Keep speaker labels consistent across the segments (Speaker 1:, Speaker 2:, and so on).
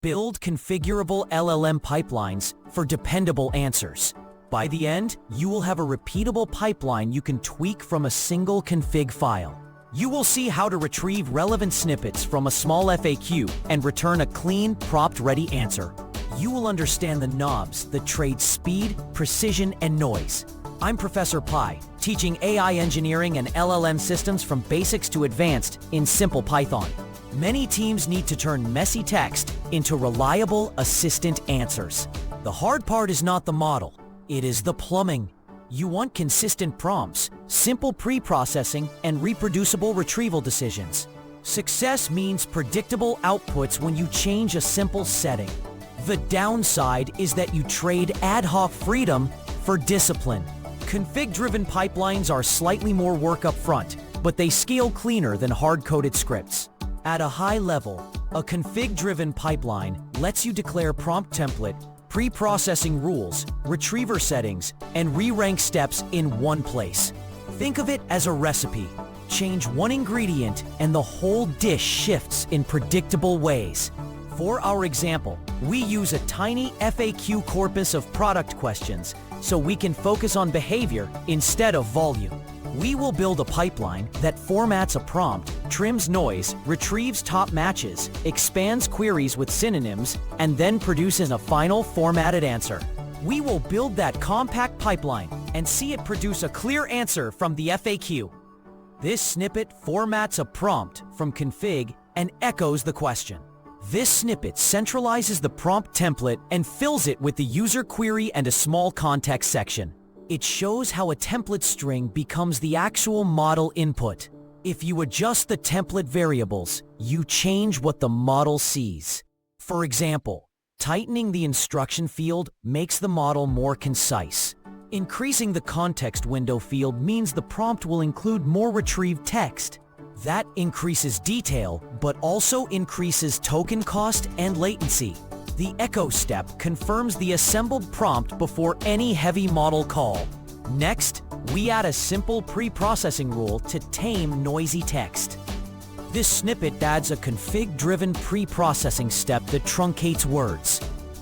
Speaker 1: Build configurable LLM pipelines for dependable answers. By the end, you will have a repeatable pipeline you can tweak from a single config file. You will see how to retrieve relevant snippets from a small FAQ and return a clean, prompt-ready answer. You will understand the knobs that trade speed, precision, and noise. I'm Professor Pi, teaching AI engineering and LLM systems from basics to advanced in simple Python. Many teams need to turn messy text into reliable, assistant answers. The hard part is not the model, it is the plumbing. You want consistent prompts, simple pre-processing, and reproducible retrieval decisions. Success means predictable outputs when you change a simple setting. The downside is that you trade ad hoc freedom for discipline. Config-driven pipelines are slightly more work up front, but they scale cleaner than hard-coded scripts. At a high level, a config-driven pipeline lets you declare prompt template, pre-processing rules, retriever settings, and re-rank steps in one place. Think of it as a recipe. Change one ingredient and the whole dish shifts in predictable ways. For our example, we use a tiny FAQ corpus of product questions so we can focus on behavior instead of volume. We will build a pipeline that formats a prompt, trims noise, retrieves top matches, expands queries with synonyms, and then produces a final formatted answer. We will build that compact pipeline and see it produce a clear answer from the FAQ. This snippet formats a prompt from config and echoes the question. This snippet centralizes the prompt template and fills it with the user query and a small context section. It shows how a template string becomes the actual model input. If you adjust the template variables, you change what the model sees. For example, tightening the instruction field makes the model more concise. Increasing the context window field means the prompt will include more retrieved text. That increases detail, but also increases token cost and latency. The echo step confirms the assembled prompt before any heavy model call. Next, we add a simple pre-processing rule to tame noisy text. This snippet adds a config-driven pre-processing step that truncates words.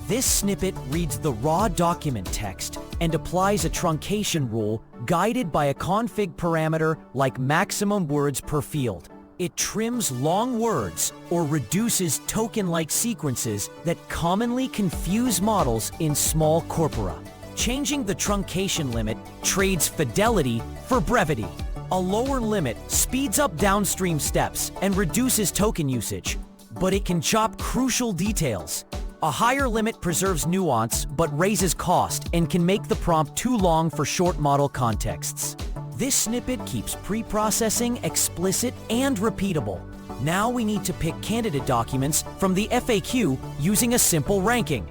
Speaker 1: This snippet reads the raw document text and applies a truncation rule guided by a config parameter like maximum words per field. It trims long words or reduces token-like sequences that commonly confuse models in small corpora. Changing the truncation limit trades fidelity for brevity. A lower limit speeds up downstream steps and reduces token usage, but it can chop crucial details. A higher limit preserves nuance but raises cost and can make the prompt too long for short model contexts. This snippet keeps pre-processing explicit and repeatable. Now we need to pick candidate documents from the FAQ using a simple ranking.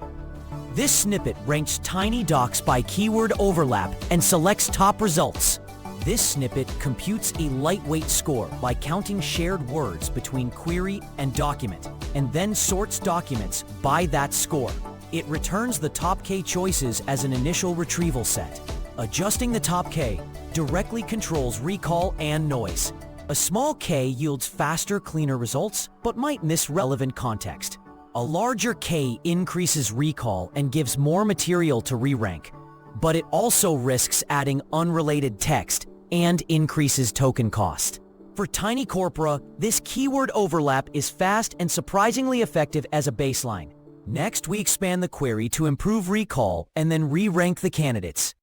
Speaker 1: This snippet ranks tiny docs by keyword overlap and selects top results. This snippet computes a lightweight score by counting shared words between query and document, and then sorts documents by that score. It returns the top K choices as an initial retrieval set. Adjusting the top K directly controls recall and noise. A small K yields faster, cleaner results, but might miss relevant context. A larger K increases recall and gives more material to re-rank, but it also risks adding unrelated text and increases token cost. For tiny corpora, this keyword overlap is fast and surprisingly effective as a baseline. Next, we expand the query to improve recall and then re-rank the candidates.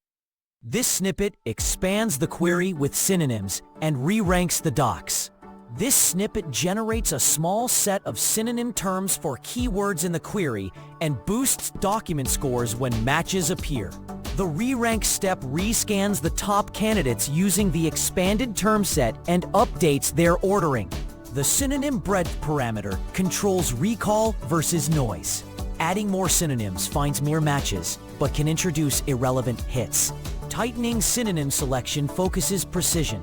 Speaker 1: This snippet expands the query with synonyms and re-ranks the docs. This snippet generates a small set of synonym terms for keywords in the query and boosts document scores when matches appear. The re-rank step rescans the top candidates using the expanded term set and updates their ordering. The synonym breadth parameter controls recall versus noise. Adding more synonyms finds more matches, but can introduce irrelevant hits. Tightening synonym selection focuses precision.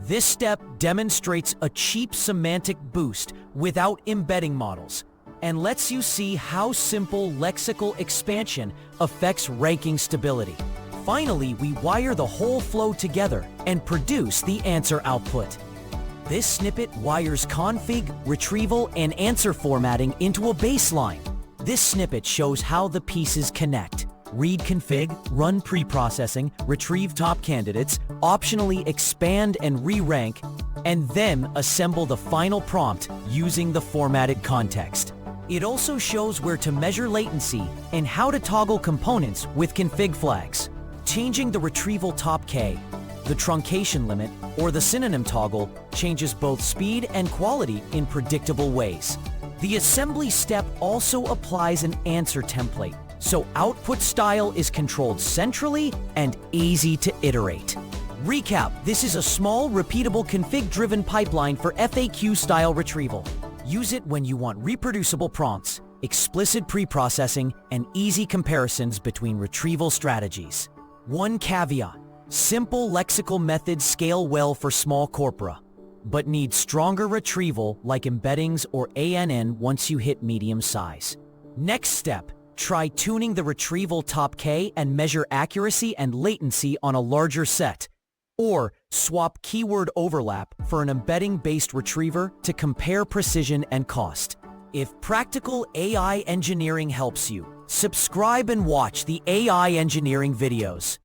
Speaker 1: This step demonstrates a cheap semantic boost without embedding models, and lets you see how simple lexical expansion affects ranking stability. Finally, we wire the whole flow together and produce the answer output. This snippet wires config, retrieval, and answer formatting into a baseline. This snippet shows how the pieces connect. Read config, run pre-processing, retrieve top candidates, optionally expand and re-rank, and then assemble the final prompt using the formatted context. It also shows where to measure latency and how to toggle components with config flags. Changing the retrieval top K, the truncation limit, or the synonym toggle changes both speed and quality in predictable ways. The assembly step also applies an answer template, so output style is controlled centrally and easy to iterate. Recap: this is a small, repeatable config-driven pipeline for FAQ-style retrieval. Use it when you want reproducible prompts, explicit pre-processing, and easy comparisons between retrieval strategies. One caveat: simple lexical methods scale well for small corpora, but need stronger retrieval like embeddings or ANN once you hit medium size. Next step: try tuning the retrieval top K and measure accuracy and latency on a larger set. Or swap keyword overlap for an embedding-based retriever to compare precision and cost. If practical AI engineering helps you, subscribe and watch the AI engineering videos.